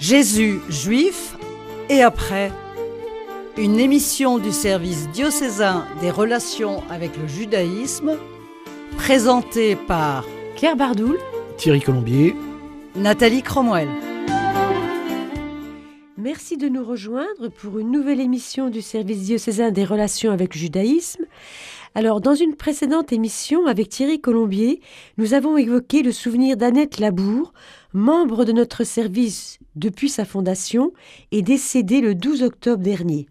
Jésus juif et après, une émission du service diocésain des relations avec le judaïsme, présentée par Claire Bardoul, Thierry Colombier, Nathalie Cromwell. Merci de nous rejoindre pour une nouvelle émission du service diocésain des relations avec le judaïsme. Alors, dans une précédente émission avec Thierry Colombier, nous avons évoqué le souvenir d'Annette Labour, membre de notre service depuis sa fondation et décédée le 12 octobre dernier.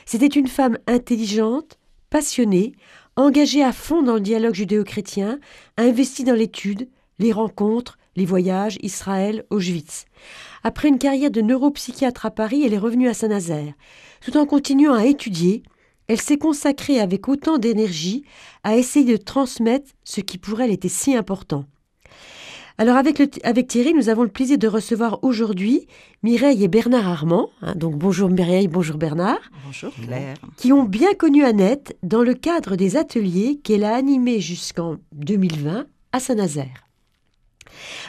C'était une femme intelligente, passionnée, engagée à fond dans le dialogue judéo-chrétien, investie dans l'étude, les rencontres, les voyages, Israël, Auschwitz. Après une carrière de neuropsychiatre à Paris, elle est revenue à Saint-Nazaire. Tout en continuant à étudier, elle s'est consacrée avec autant d'énergie à essayer de transmettre ce qui pour elle était si important. Alors avec Thierry, nous avons le plaisir de recevoir aujourd'hui Mireille et Bernard Armand. Donc bonjour Mireille, bonjour Bernard. Bonjour Claire. Qui ont bien connu Annette dans le cadre des ateliers qu'elle a animés jusqu'en 2020 à Saint-Nazaire.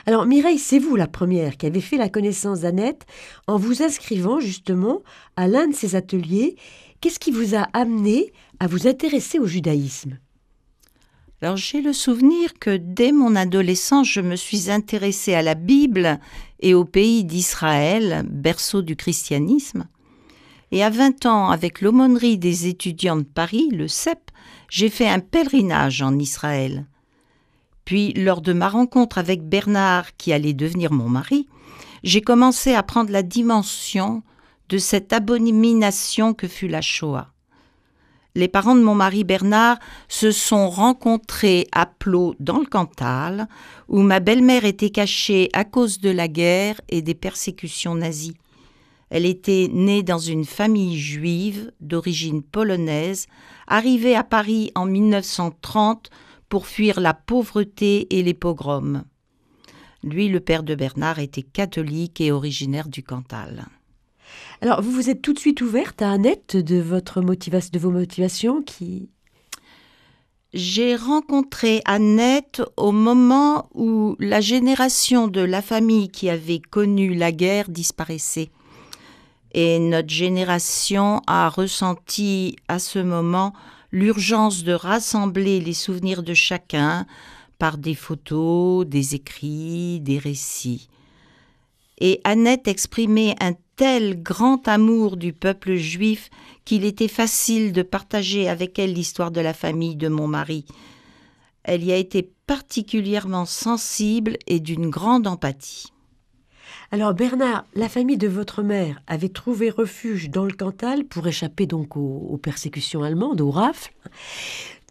Alors Mireille, c'est vous la première qui avez fait la connaissance d'Annette en vous inscrivant justement à l'un de ces ateliers. Qu'est-ce qui vous a amené à vous intéresser au judaïsme ? Alors j'ai le souvenir que dès mon adolescence, je me suis intéressée à la Bible et au pays d'Israël, berceau du christianisme. Et à 20 ans, avec l'aumônerie des étudiants de Paris, le CEP, j'ai fait un pèlerinage en Israël. Puis, lors de ma rencontre avec Bernard, qui allait devenir mon mari, j'ai commencé à prendre la dimension de cette abomination que fut la Shoah. Les parents de mon mari Bernard se sont rencontrés à Plot dans le Cantal, où ma belle-mère était cachée à cause de la guerre et des persécutions nazies. Elle était née dans une famille juive d'origine polonaise, arrivée à Paris en 1930 pour fuir la pauvreté et les pogroms. Lui, le père de Bernard, était catholique et originaire du Cantal. Alors, vous vous êtes tout de suite ouverte à Annette de vos motivations qui... J'ai rencontré Annette au moment où la génération de la famille qui avait connu la guerre disparaissait. Et notre génération a ressenti à ce moment l'urgence de rassembler les souvenirs de chacun par des photos, des écrits, des récits. Et Annette exprimait un tel grand amour du peuple juif qu'il était facile de partager avec elle l'histoire de la famille de mon mari. Elle y a été particulièrement sensible et d'une grande empathie. Alors Bernard, la famille de votre mère avait trouvé refuge dans le Cantal pour échapper donc aux persécutions allemandes, aux rafles.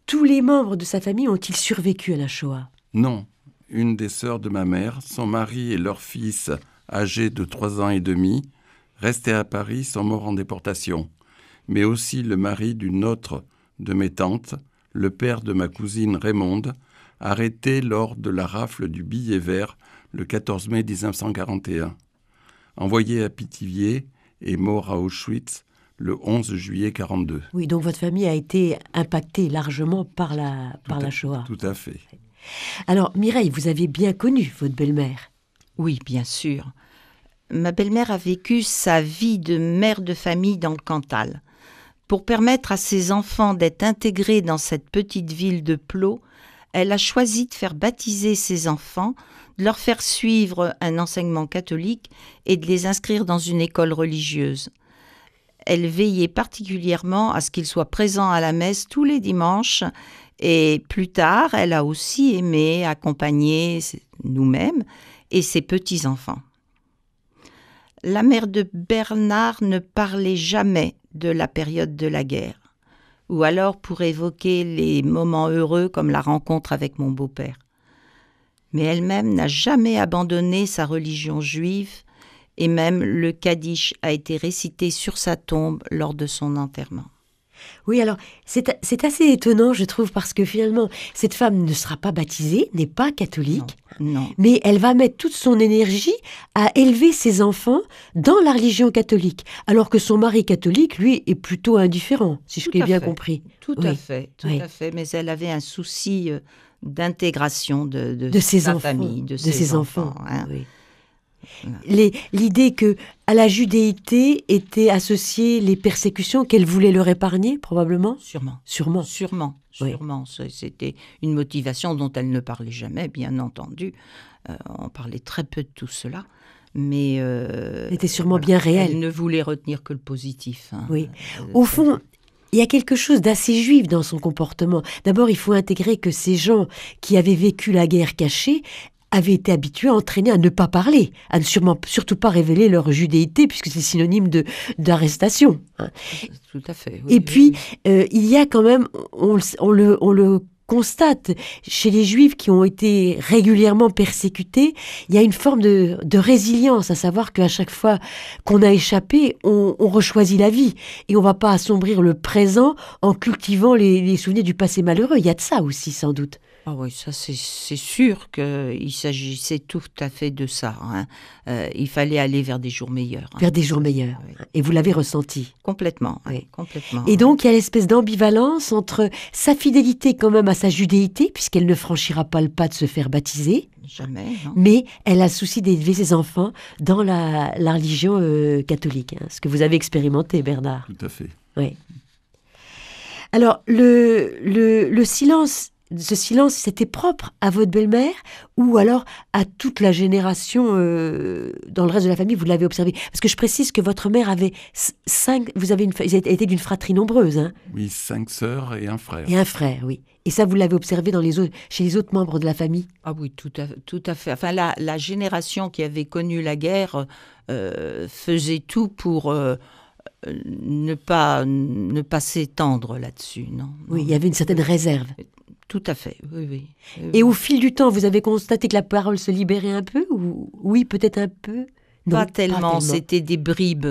Tous les membres de sa famille ont-ils survécu à la Shoah ? Non. Une des sœurs de ma mère, son mari et leur fils, âgé de 3 ans et demi, restaient à Paris sont morts en déportation. Mais aussi le mari d'une autre de mes tantes, le père de ma cousine Raymonde, arrêté lors de la rafle du Billet Vert le 14 mai 1941. Envoyé à Pithiviers et mort à Auschwitz le 11 juillet 1942. Oui, donc votre famille a été impactée largement par la Shoah. Tout à fait. Alors Mireille, vous avez bien connu votre belle-mère. Oui, bien sûr. Ma belle-mère a vécu sa vie de mère de famille dans le Cantal. Pour permettre à ses enfants d'être intégrés dans cette petite ville de Plot, elle a choisi de faire baptiser ses enfants, de leur faire suivre un enseignement catholique et de les inscrire dans une école religieuse. Elle veillait particulièrement à ce qu'ils soient présents à la messe tous les dimanches et plus tard, elle a aussi aimé accompagner nous-mêmes et ses petits-enfants. La mère de Bernard ne parlait jamais de la période de la guerre, ou alors pour évoquer les moments heureux comme la rencontre avec mon beau-père. Mais elle-même n'a jamais abandonné sa religion juive, et même le Kaddish a été récité sur sa tombe lors de son enterrement. Oui, alors c'est assez étonnant, je trouve, parce que finalement, cette femme ne sera pas baptisée, n'est pas catholique, Non. mais elle va mettre toute son énergie à élever ses enfants dans la religion catholique, alors que son mari catholique, lui, est plutôt indifférent, si je l'ai bien compris. Tout à fait, mais elle avait un souci d'intégration de ses sa enfants, famille, de ses enfants. Hein. Oui. L'idée que à la judéité étaient associées les persécutions qu'elle voulait leur épargner, probablement. Sûrement. Oui. C'était une motivation dont elle ne parlait jamais, bien entendu. On parlait très peu de tout cela. Mais Elle était sûrement bien réelle. Elle ne voulait retenir que le positif. Hein. Oui. Au fond, il y a quelque chose d'assez juif dans son comportement. D'abord, il faut intégrer que ces gens qui avaient vécu la guerre cachée avaient été habitués, entraînés à ne pas parler, à ne surtout pas révéler leur judéité, puisque c'est synonyme d'arrestation. Hein. Tout à fait. Et puis, il y a quand même, on le constate, chez les Juifs qui ont été régulièrement persécutés, il y a une forme de résilience, à savoir qu'à chaque fois qu'on a échappé, on rechoisit la vie. Et on ne va pas assombrir le présent en cultivant les souvenirs du passé malheureux. Il y a de ça aussi, sans doute. Ah oui, ça c'est sûr qu'il s'agissait tout à fait de ça. Hein. Il fallait aller vers des jours meilleurs. Hein. Vers des jours meilleurs. Oui. Et vous l'avez ressenti. Complètement. Oui. Hein, complètement. Et donc il y a l'espèce d'ambivalence entre sa fidélité quand même à sa judéité, puisqu'elle ne franchira pas le pas de se faire baptiser. Jamais. Non. Mais elle a le souci d'élever ses enfants dans la religion catholique. Hein, ce que vous avez expérimenté, Bernard. Tout à fait. Oui. Alors le silence... Ce silence, c'était propre à votre belle-mère ou alors à toute la génération dans le reste de la famille, vous l'avez observé? Parce que je précise que votre mère avait 5... Vous étiez d'une fratrie nombreuse. Hein? Oui, 5 sœurs et un frère. Et un frère, oui. Et ça, vous l'avez observé chez les autres membres de la famille? Ah oui, tout à fait. Enfin, la génération qui avait connu la guerre faisait tout pour... ne pas s'étendre là-dessus, non. Oui, il y avait une certaine réserve. Tout à fait, oui. Et au fil du temps, vous avez constaté que la parole se libérait un peu ou... Oui, peut-être un peu? Non, pas tellement, c'était des bribes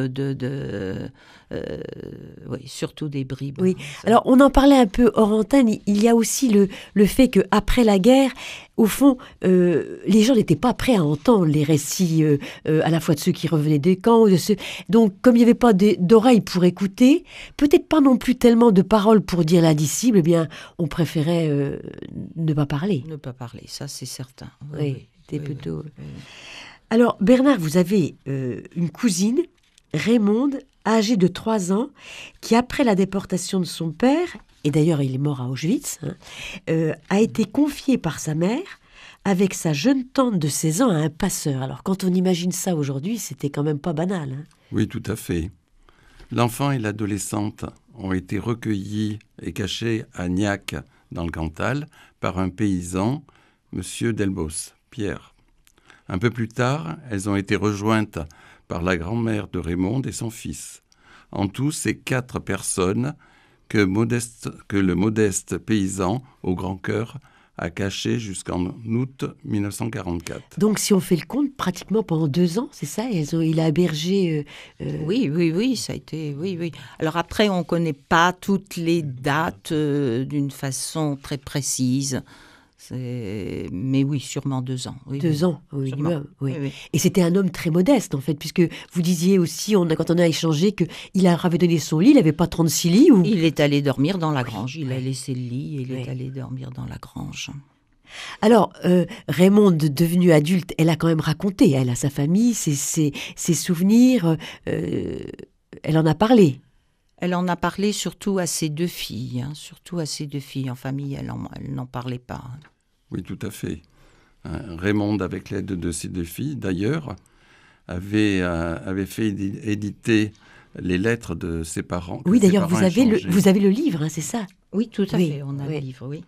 oui, surtout des bribes. Oui. Alors, on en parlait un peu hors antenne, il y a aussi le fait qu'après la guerre, au fond, les gens n'étaient pas prêts à entendre les récits à la fois de ceux qui revenaient des camps, de ceux... Donc, comme il n'y avait pas d'oreilles pour écouter, peut-être pas non plus tellement de paroles pour dire l'indicible, eh bien, on préférait ne pas parler. Ne pas parler, ça c'est certain. Oui, c'était plutôt... Oui. Alors, Bernard, vous avez une cousine, Raymonde, âgée de 3 ans, qui, après la déportation de son père, et d'ailleurs il est mort à Auschwitz, a été confiée par sa mère avec sa jeune tante de 16 ans à un passeur. Alors, quand on imagine ça aujourd'hui, c'était quand même pas banal. Hein. Oui, tout à fait. L'enfant et l'adolescente ont été recueillis et cachés à Gnac, dans le Cantal, par un paysan, M. Delbos, Pierre. Un peu plus tard, elles ont été rejointes par la grand-mère de Raymonde et son fils. En tout, c'est 4 personnes que le modeste paysan au grand cœur a cachées jusqu'en août 1944. Donc, si on fait le compte, pratiquement pendant 2 ans, c'est ça? Il a hébergé... Oui, ça a été... Oui. Alors après, on ne connaît pas toutes les dates d'une façon très précise. Mais oui, sûrement 2 ans. Oui, 2 ans, au minimum. Oui. Oui. Et c'était un homme très modeste, en fait, puisque vous disiez aussi, quand on a échangé, qu'il leur avait donné son lit, il n'avait pas 36 lits ou... Il est allé dormir dans la grange. Il a laissé le lit et il est allé dormir dans la grange. Alors, Raymonde, devenue adulte, elle a quand même raconté, elle, à sa famille, ses souvenirs, elle en a parlé. Elle en a parlé surtout à ses 2 filles. En famille, elle n'en parlait pas. Oui, tout à fait. Raymonde, avec l'aide de ses 2 filles, d'ailleurs, avait fait éditer les lettres de ses parents. Oui, d'ailleurs, vous avez le livre, hein, c'est ça? Oui, tout à fait, on a le livre, oui.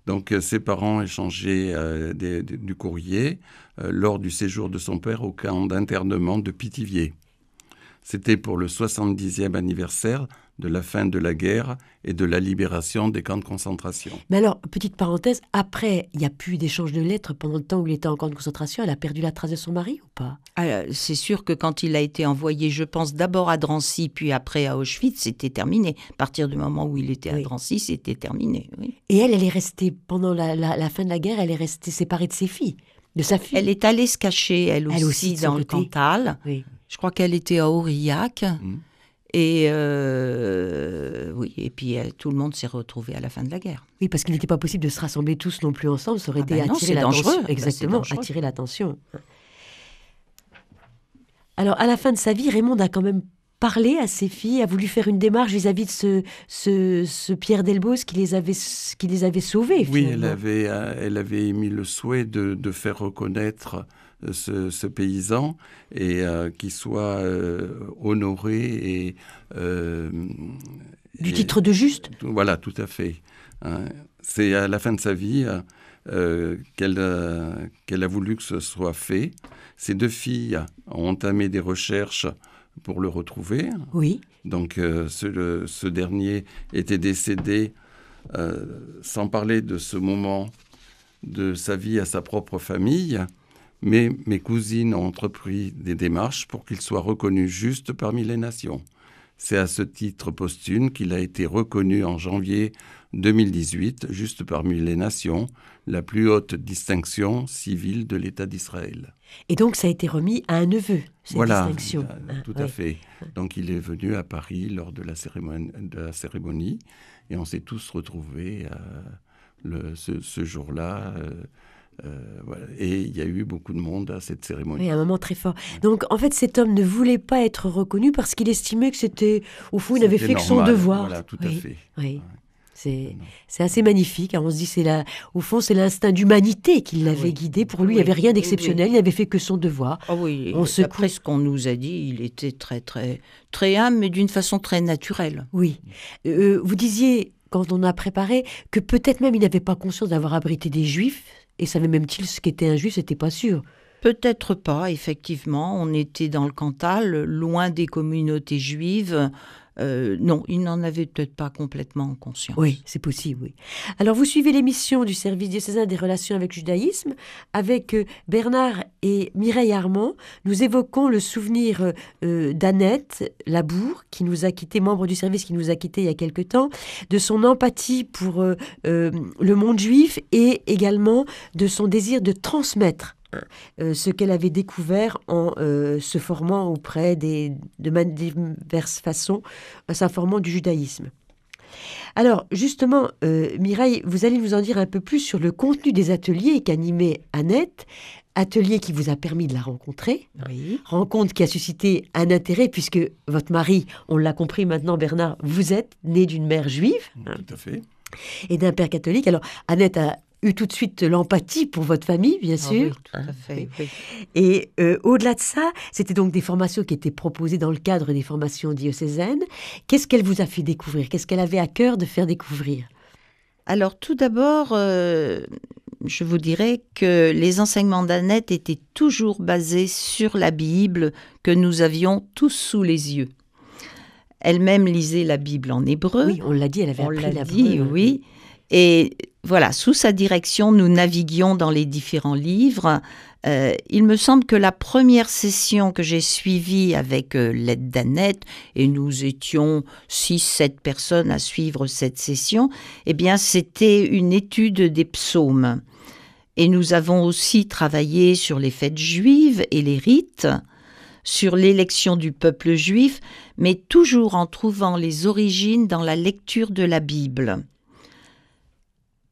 Donc, ses parents échangeaient du courrier lors du séjour de son père au camp d'internement de Pithiviers. C'était pour le 70e anniversaire de la fin de la guerre et de la libération des camps de concentration. Mais alors, petite parenthèse, après, il n'y a plus d'échange de lettres pendant le temps où il était en camp de concentration. Elle a perdu la trace de son mari ou pas? C'est sûr que quand il a été envoyé, je pense, d'abord à Drancy, puis après à Auschwitz, c'était terminé. À partir du moment où il était à Drancy, c'était terminé. Oui. Et elle est restée, pendant la fin de la guerre, elle est restée séparée de ses filles, de sa fille. Elle est allée se cacher, elle aussi dans le Cantal. Oui. Je crois qu'elle était à Aurillac. Et puis tout le monde s'est retrouvé à la fin de la guerre. Oui, parce qu'il n'était pas possible de se rassembler tous non plus ensemble. Ça aurait été attirer l'attention. Exactement, attirer l'attention. Alors, à la fin de sa vie, Raymond a quand même parlé à ses filles, a voulu faire une démarche vis-à-vis de ce Pierre Delbos qui les avait sauvées. Oui, finalement. elle avait émis le souhait de faire reconnaître ce paysan et qu'il soit honoré Du titre de juste. Voilà, tout à fait. Hein. C'est à la fin de sa vie qu'elle a voulu que ce soit fait. Ses 2 filles ont entamé des recherches pour le retrouver. Oui. Donc ce dernier était décédé sans parler de ce moment de sa vie à sa propre famille. Mais mes cousines ont entrepris des démarches pour qu'il soit reconnu juste parmi les nations. C'est à ce titre posthume qu'il a été reconnu en janvier 2018, juste parmi les nations, la plus haute distinction civile de l'État d'Israël. Et donc, ça a été remis à un neveu, cette distinction. Tout à fait. Donc, il est venu à Paris lors de la cérémonie et on s'est tous retrouvés ce jour-là. Voilà. Et il y a eu beaucoup de monde à cette cérémonie. Oui, un moment très fort. Donc, en fait, cet homme ne voulait pas être reconnu parce qu'il estimait que c'était, au fond, il n'avait fait que son devoir. Voilà, tout à fait. Oui. C'est assez magnifique. On se dit, au fond, c'est l'instinct d'humanité qui l'avait guidé. Pour lui, il n'y avait rien d'exceptionnel. Il n'avait fait que son devoir. Ah oui, après ce qu'on nous a dit, il était très, très, très humble, mais d'une façon très naturelle. Oui. Vous disiez, quand on a préparé, que peut-être même il n'avait pas conscience d'avoir abrité des Juifs. Et savait même-t-il ce qu'était un Juif? C'était pas sûr. Peut-être pas, effectivement. On était dans le Cantal, loin des communautés juives. Non, il n'en avait peut-être pas complètement conscience. Oui, c'est possible, oui. Alors, vous suivez l'émission du service diocésain des relations avec le judaïsme. Avec Bernard et Mireille Armand, nous évoquons le souvenir d'Annette Labour, qui nous a quittés, membre du service qui nous a quittés il y a quelque temps, de son empathie pour le monde juif et également de son désir de transmettre ce qu'elle avait découvert en se formant auprès de diverses façons, s'informant du judaïsme. Alors, justement, Mireille, vous allez nous en dire un peu plus sur le contenu des ateliers qu'animait Annette, atelier qui vous a permis de la rencontrer, rencontre qui a suscité un intérêt, puisque votre mari, on l'a compris maintenant, Bernard, vous êtes né d'une mère juive. Tout à fait. Et d'un père catholique. Alors, Annette a eu tout de suite l'empathie pour votre famille, bien sûr. Oui, tout à fait. Oui. Et au-delà de ça, c'était donc des formations qui étaient proposées dans le cadre des formations diocésaines. Qu'est-ce qu'elle vous a fait découvrir? Qu'est-ce qu'elle avait à cœur de faire découvrir? Alors, tout d'abord, je vous dirais que les enseignements d'Annette étaient toujours basés sur la Bible que nous avions tous sous les yeux. Elle-même lisait la Bible en hébreu. Oui, on l'a dit, elle avait appris l'hébreu. Dit, oui. Et voilà, sous sa direction, nous naviguions dans les différents livres. Il me semble que la première session que j'ai suivie avec l'aide d'Annette, et nous étions 6-7 personnes à suivre cette session, eh bien, c'était une étude des psaumes. Et nous avons aussi travaillé sur les fêtes juives et les rites, sur l'élection du peuple juif, mais toujours en trouvant les origines dans la lecture de la Bible.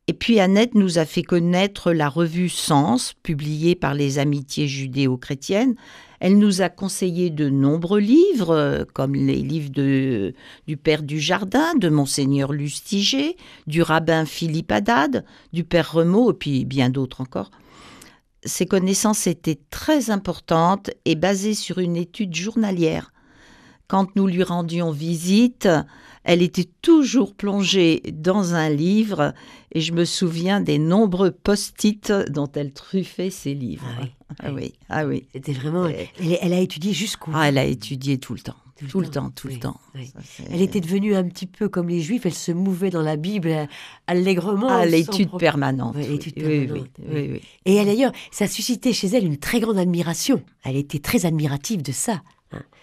Et puis Annette nous a fait connaître la revue Sens, publiée par les Amitiés judéo-chrétiennes. Elle nous a conseillé de nombreux livres, comme les livres du Père Dujardin, de Monseigneur Lustiger, du rabbin Philippe Haddad, du Père Remaud, et puis bien d'autres encore. Ces connaissances étaient très importantes et basées sur une étude journalière. Quand nous lui rendions visite, elle était toujours plongée dans un livre et je me souviens des nombreux post-it dont elle truffait ses livres. Ah oui. C'était vraiment... Elle a étudié jusqu'au... Elle a étudié tout le temps. Tout le temps. Oui. Elle était devenue un petit peu comme les Juifs, elle se mouvait dans la Bible allègrement. À l'étude permanente. Oui. Et d'ailleurs, ça suscitait chez elle une très grande admiration. Elle était très admirative de ça.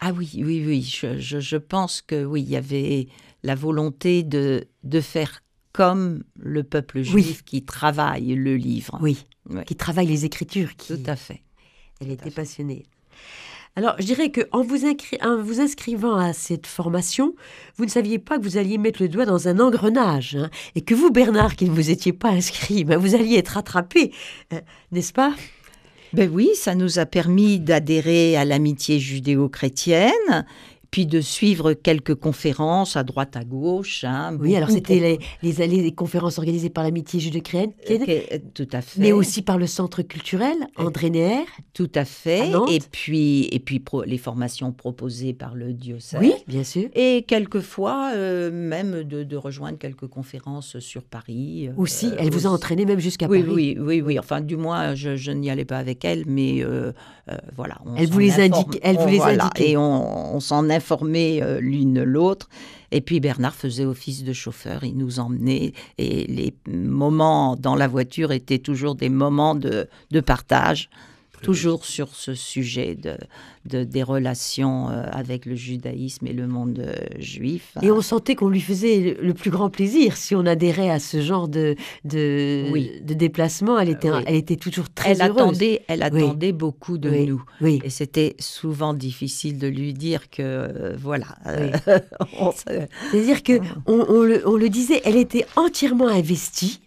Ah oui. Je pense que oui, il y avait la volonté de faire comme le peuple juif qui travaille le livre. Oui, qui travaille les Écritures. Tout à fait. Elle était passionnée. Alors, je dirais qu'en vous inscrivant à cette formation, vous ne saviez pas que vous alliez mettre le doigt dans un engrenage, et que vous, Bernard, qui ne vous étiez pas inscrit, vous alliez être rattrapé, n'est-ce pas? Ben oui, ça nous a permis d'adhérer à l'amitié judéo-chrétienne, puis de suivre quelques conférences à droite à gauche. Oui, alors c'était les conférences organisées par l'amitié judéo-chrétienne, Tout à fait. mais aussi par le centre culturel André Neher. Tout à fait. À Nantes. Et puis les formations proposées par le diocèse. Oui, bien sûr. Et quelquefois, même de rejoindre quelques conférences sur Paris. Aussi, elle vous a entraîné même jusqu'à oui, Paris. Oui. Enfin, du moins, je n'y allais pas avec elle, mais voilà. Elle vous les indiquait. Et on s'en informait l'une l'autre. Et puis Bernard faisait office de chauffeur, il nous emmenait. Et les moments dans la voiture étaient toujours des moments de partage. Toujours sur ce sujet des relations avec le judaïsme et le monde juif. Et on sentait qu'on lui faisait le plus grand plaisir si on adhérait à ce genre de déplacement. Elle était toujours très heureuse. Elle attendait beaucoup de nous. Oui. Et c'était souvent difficile de lui dire que, voilà. C'est-à-dire qu'on le disait, elle était entièrement investie.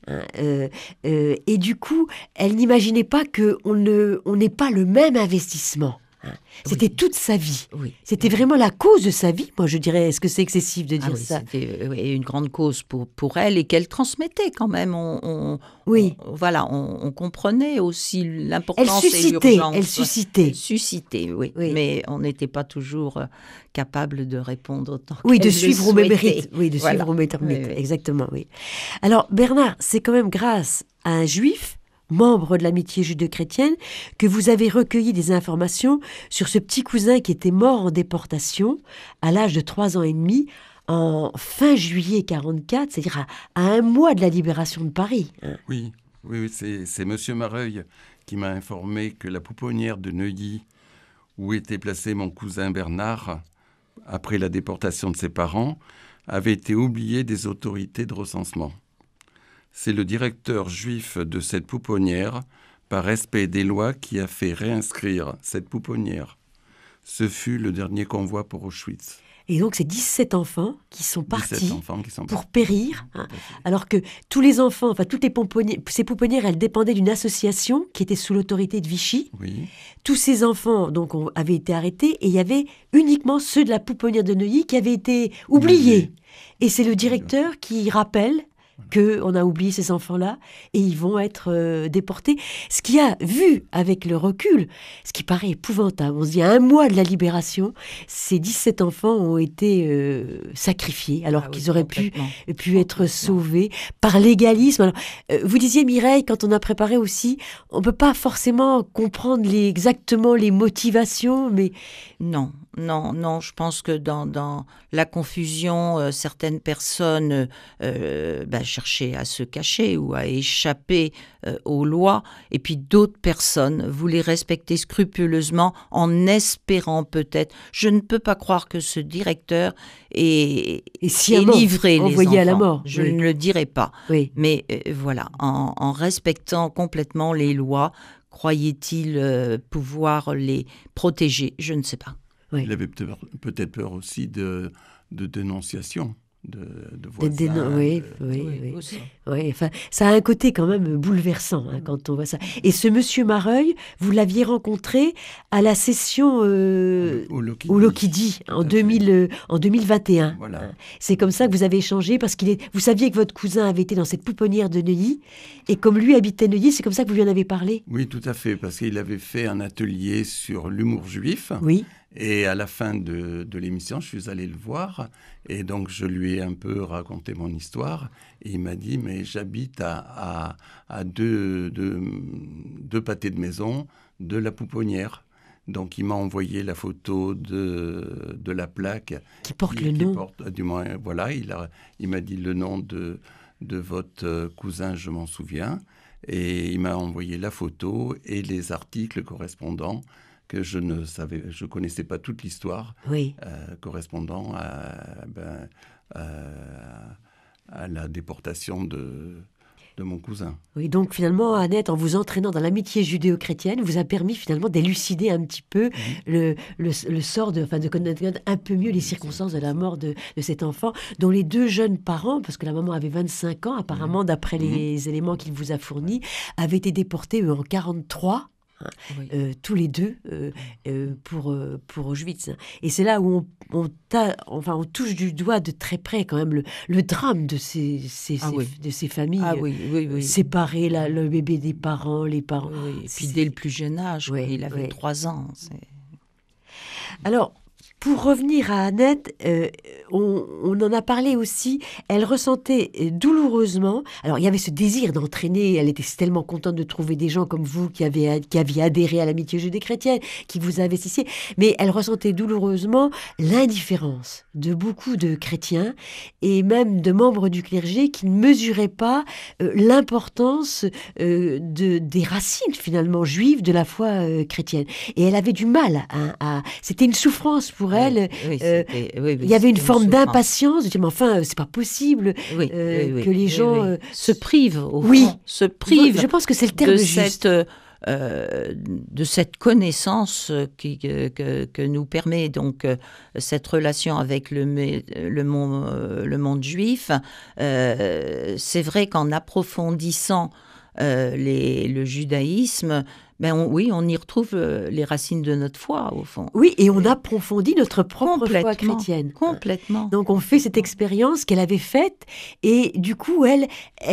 Et du coup, elle n'imaginait pas qu'on n'ait pas le même investissement. C'était toute sa vie. Oui. C'était vraiment la cause de sa vie. Moi, je dirais, est-ce que c'est excessif de dire ça ? C'était une grande cause pour elle et qu'elle transmettait quand même. On comprenait aussi l'importance et l'urgence. Elle suscitait, oui. Mais on n'était pas toujours capable de répondre autant. Oui, de suivre au même rythme. Oui, de suivre au même rythme. Exactement, oui. Alors, Bernard, c'est quand même grâce à un juif, membre de l'amitié judéo-chrétienne, que vous avez recueilli des informations sur ce petit cousin qui était mort en déportation à l'âge de 3 ans et demi en fin juillet 1944, c'est-à-dire à un mois de la libération de Paris. Oui, c'est Monsieur Mareuil qui m'a informé que la pouponnière de Neuilly, où était placé mon cousin Bernard, après la déportation de ses parents, avait été oubliée des autorités de recensement. C'est le directeur juif de cette pouponnière, par respect des lois, qui a fait réinscrire cette pouponnière. Ce fut le dernier convoi pour Auschwitz. Et donc, c'est 17 enfants qui sont partis pour périr, alors que tous les enfants, enfin toutes ces pouponnières, elles dépendaient d'une association qui était sous l'autorité de Vichy. Oui. Tous ces enfants donc avaient été arrêtés et il y avait uniquement ceux de la pouponnière de Neuilly qui avaient été oubliés. Et c'est le directeur qui rappelle qu'on a oublié ces enfants-là et ils vont être déportés. Ce qui a vu avec le recul, ce qui paraît épouvantable, on se dit à un mois de la libération, ces 17 enfants ont été sacrifiés alors qu'ils auraient pu être sauvés par l'égalisme. Alors, vous disiez Mireille, quand on a préparé aussi, on ne peut pas forcément comprendre exactement les motivations, mais... Non, je pense que dans la confusion, certaines personnes cherchaient à se cacher ou à échapper aux lois, et puis d'autres personnes voulaient respecter scrupuleusement en espérant peut-être. Je ne peux pas croire que ce directeur ait livré les enfants. À la mort. Je ne le dirai pas. Oui. Mais voilà, en respectant complètement les lois, croyait-il pouvoir les protéger? Je ne sais pas. Oui. Il avait peut-être peur aussi de dénonciation de voisins. Oui. Enfin, ça a un côté quand même bouleversant quand on voit ça. Et ce monsieur Mareuil, vous l'aviez rencontré à la session au Lokidi en 2021. Voilà. C'est comme ça que vous avez échangé, parce vous saviez que votre cousin avait été dans cette pouponnière de Neuilly, et comme lui habitait Neuilly, c'est comme ça que vous lui en avez parlé. Oui, tout à fait, parce qu'il avait fait un atelier sur l'humour juif. Oui. Et à la fin de l'émission, je suis allé le voir et donc je lui ai un peu raconté mon histoire. Et il m'a dit, mais j'habite à deux pâtés de maison de la pouponnière. Donc il m'a envoyé la photo de la plaque qui porte le nom. Du moins, voilà, il m'a dit le nom de votre cousin, je m'en souviens. Et il m'a envoyé la photo et les articles correspondants que je connaissais pas toute l'histoire, correspondant à la déportation de mon cousin. Oui, donc finalement, Annette, en vous entraînant dans l'amitié judéo-chrétienne, vous a permis finalement d'élucider un petit peu le sort, de connaître un peu mieux les circonstances de la mort de cet enfant, dont les deux jeunes parents, parce que la maman avait 25 ans, apparemment, d'après les éléments qu'il vous a fournis, avaient été déportés en 1943. hein, tous les deux pour Auschwitz. Et c'est là où on touche du doigt de très près quand même le drame de ces familles séparées, le bébé des parents, les parents. Et puis dès le plus jeune âge, il avait 3 ans. Alors, pour revenir à Annette, on en a parlé aussi, elle ressentait douloureusement, alors il y avait ce désir d'entraîner, elle était tellement contente de trouver des gens comme vous qui aviez adhéré à l'amitié judéo-chrétienne, qui vous investissiez, mais elle ressentait douloureusement l'indifférence de beaucoup de chrétiens et même de membres du clergé qui ne mesuraient pas l'importance des racines finalement juives de la foi chrétienne. Et elle avait du mal c'était une souffrance pour elle. Il y avait une forme d'impatience, de dire mais enfin c'est pas possible que les gens se privent au fond, se privent. Je pense que c'est le terme juste. De cette connaissance que nous permet donc cette relation avec le monde juif. C'est vrai qu'en approfondissant le judaïsme, on y retrouve les racines de notre foi, au fond. Oui, et on approfondit notre propre foi chrétienne. Complètement. Donc, on fait cette expérience qu'elle avait faite, et du coup, elle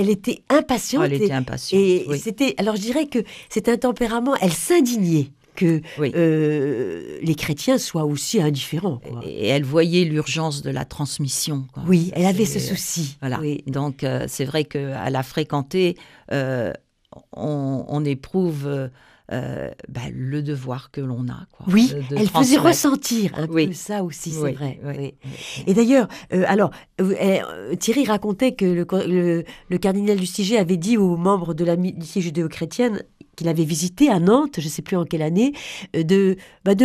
était impatiente. Elle était impatiente, c'était, alors, je dirais que c'est un tempérament, elle s'indignait que les chrétiens soient aussi indifférents. Et elle voyait l'urgence de la transmission. Oui, elle avait ce souci. Voilà. Oui. Donc, c'est vrai qu'à la fréquenter, on éprouve le devoir que l'on a. Oui, elle faisait ressentir un peu ça aussi, c'est vrai. Oui. Et d'ailleurs, Thierry racontait que le cardinal Lustiger avait dit aux membres de l'amitié judéo-chrétienne qu'il avait visité à Nantes, je ne sais plus en quelle année, de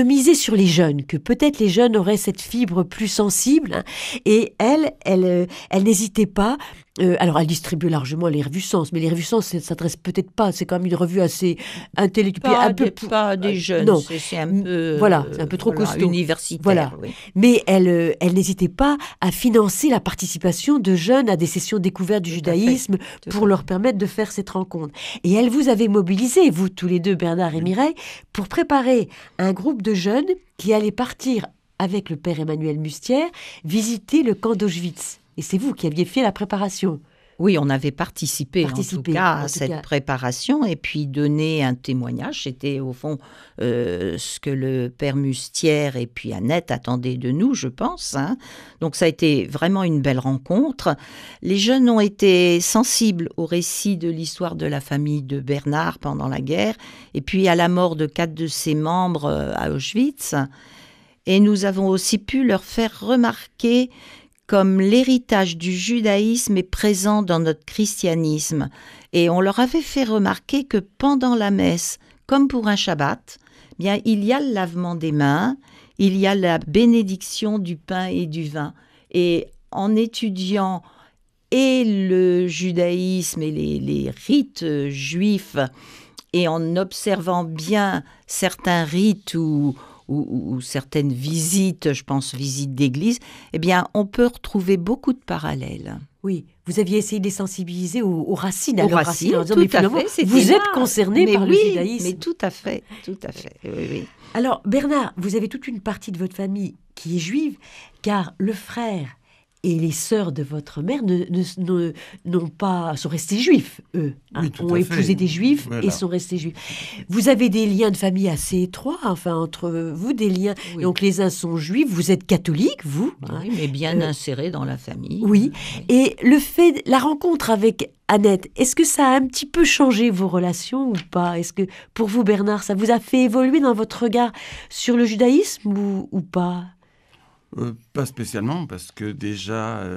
miser sur les jeunes, que peut-être les jeunes auraient cette fibre plus sensible. Hein, et elle n'hésitait pas. Alors, elle distribue largement les revues Sens, mais les revues Sens, ça ne s'adresse peut-être pas, c'est quand même une revue assez intellectuelle. Pas des jeunes, non. C'est un peu... Voilà, c'est un peu trop costaud. Universitaire, voilà. Oui. Mais elle n'hésitait pas à financer la participation de jeunes à des sessions découvertes du judaïsme pour leur permettre de faire cette rencontre. Et elle vous avait mobilisé, vous tous les deux, Bernard et Mireille, pour préparer un groupe de jeunes qui allaient partir avec le père Emmanuel Mustière visiter le camp d'Auschwitz. Et c'est vous qui aviez fait la préparation. Oui, on avait participé en tout cas à cette préparation et puis donné un témoignage. C'était au fond ce que le père Mustière et puis Annette attendaient de nous, je pense. Hein. Donc ça a été vraiment une belle rencontre. Les jeunes ont été sensibles au récit de l'histoire de la famille de Bernard pendant la guerre et puis à la mort de 4 de ses membres à Auschwitz. Et nous avons aussi pu leur faire remarquer comme l'héritage du judaïsme est présent dans notre christianisme. Et on leur avait fait remarquer que pendant la messe, comme pour un Shabbat, bien, il y a le lavement des mains, il y a la bénédiction du pain et du vin. Et en étudiant et le judaïsme et les rites juifs, et en observant bien certains rites ou certaines visites, je pense visites d'église, eh bien, on peut retrouver beaucoup de parallèles. Oui, vous aviez essayé de les sensibiliser aux racines. Aux racines, en disant, mais finalement, vous êtes concernés par le judaïsme. Mais tout à fait. Oui. Alors, Bernard, vous avez toute une partie de votre famille qui est juive, car le frère et les sœurs de votre mère sont restés juifs, eux. Oui, ont épousé des juifs et sont restés juifs. Vous avez des liens de famille assez étroits, enfin, entre vous, des liens. Oui. Donc, les uns sont juifs, vous êtes catholiques, vous. Oui, mais bien insérés dans la famille. Oui. Et la rencontre avec Annette, est-ce que ça a un petit peu changé vos relations ou pas? Est-ce que, pour vous, Bernard, ça vous a fait évoluer dans votre regard sur le judaïsme ou pas? Pas spécialement, parce que déjà,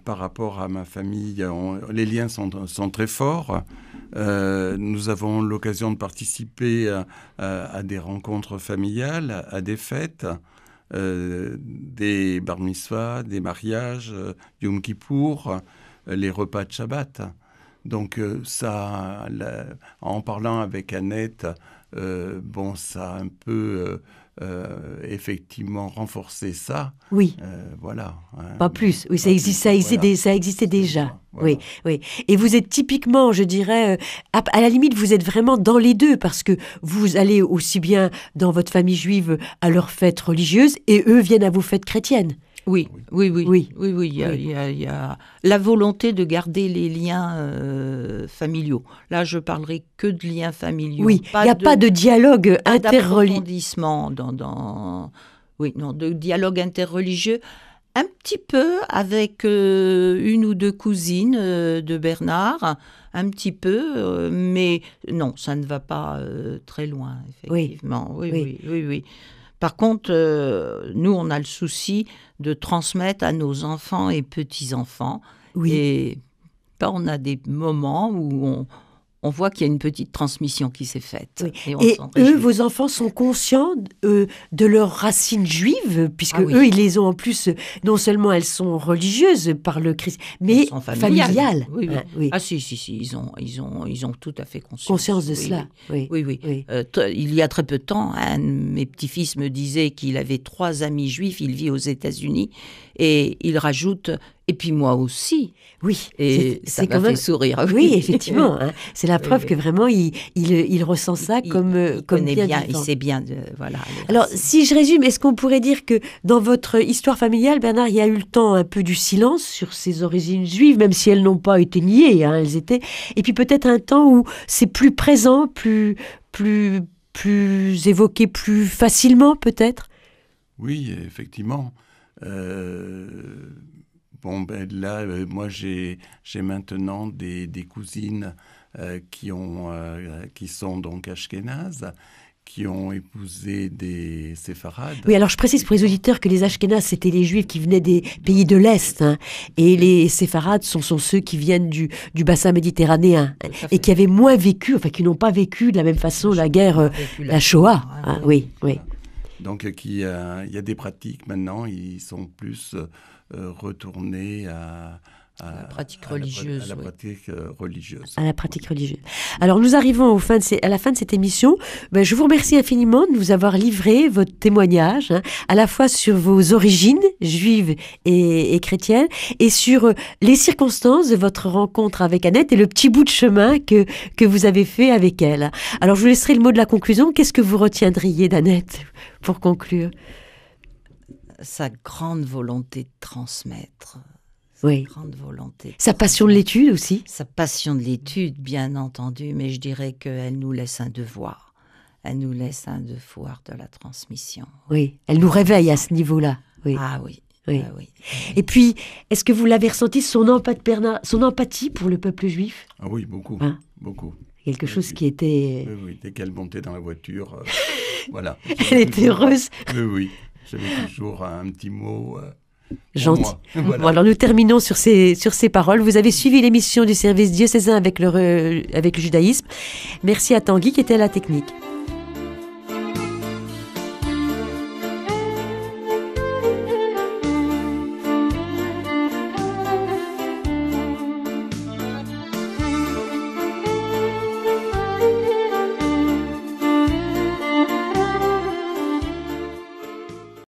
par rapport à ma famille, les liens sont très forts. Nous avons l'occasion de participer à des rencontres familiales, à des fêtes, des bar mitzvahs, des mariages, Yom Kippour, les repas de Shabbat. Donc en parlant avec Annette bon, ça a un peu effectivement renforcé ça. Oui. Voilà. Hein, Pas plus. Oui, ça existait déjà. Voilà. Oui, oui. Et vous êtes typiquement, je dirais, à la limite, vous êtes vraiment dans les deux parce que vous allez aussi bien dans votre famille juive à leurs fêtes religieuses et eux viennent à vos fêtes chrétiennes. Oui. Oui. Il y a la volonté de garder les liens familiaux. Là, je parlerai que de liens familiaux. Oui, il n'y a pas de dialogue interreligieux. D'approfondissement de dialogue interreligieux. Un petit peu avec une ou deux cousines de Bernard, un petit peu, mais non, ça ne va pas très loin, effectivement. Oui. Par contre, nous, on a le souci de transmettre à nos enfants et petits-enfants. Oui. Et on a des moments où on voit qu'il y a une petite transmission qui s'est faite. Oui. Et eux, vos enfants sont conscients de leurs racines juives, puisque eux, ils les ont en plus, non seulement elles sont religieuses par le Christ, mais familiales. Oui. Ah si, ils ont tout à fait conscience de cela. Oui. Il y a très peu de temps, un de mes petits-fils me disait qu'il avait 3 amis juifs, il vit aux États-Unis, et il rajoute... Et puis moi aussi. Oui. Et ça m'a fait sourire. Oui, effectivement. Hein. C'est la preuve que vraiment, il ressent ça comme bien. Il sait bien. Voilà. Alors, si je résume, est-ce qu'on pourrait dire que dans votre histoire familiale, Bernard, il y a eu le temps un peu du silence sur ses origines juives, même si elles n'ont pas été niées, hein, elles étaient. Et puis peut-être un temps où c'est plus présent, plus évoqué plus facilement, peut-être. Oui, effectivement. Bon, ben là, moi, j'ai maintenant des cousines qui sont donc ashkénazes, qui ont épousé des séfarades. Oui, alors je précise pour les auditeurs que les ashkénazes, c'était les juifs qui venaient des pays de l'Est, hein, et les séfarades sont ceux qui viennent du bassin méditerranéen, et qui avaient moins vécu, enfin qui n'ont pas vécu de la même façon la guerre, la Shoah. Hein, oui. Donc, il y a des pratiques maintenant, ils sont plus retournés à la pratique religieuse. À la pratique religieuse. Alors, nous arrivons à la fin de cette émission. Je vous remercie infiniment de nous avoir livré votre témoignage, hein, à la fois sur vos origines juives et chrétiennes, et sur les circonstances de votre rencontre avec Annette et le petit bout de chemin que vous avez fait avec elle. Alors, je vous laisserai le mot de la conclusion. Qu'est-ce que vous retiendriez d'Annette pour conclure? Sa grande volonté de transmettre. Oui. Grande volonté. Sa passion de l'étude aussi. Sa passion de l'étude, bien entendu, mais je dirais qu'elle nous laisse un devoir. Elle nous laisse un devoir de la transmission. Oui, elle nous réveille à ce niveau-là. Oui. Ah oui. Oui. Ah oui. Et puis, est-ce que vous l'avez ressenti, son empathie pour le peuple juif? Ah oui, beaucoup. Hein? Beaucoup. Quelque chose qui était... Oui, dès qu'elle montait dans la voiture, voilà. Elle était heureuse. Oui. J'avais toujours un petit mot... gentil. Voilà. Bon, alors nous terminons sur ces paroles. Vous avez suivi l'émission du service diocésain avec le judaïsme. Merci à Tanguy qui était à la technique.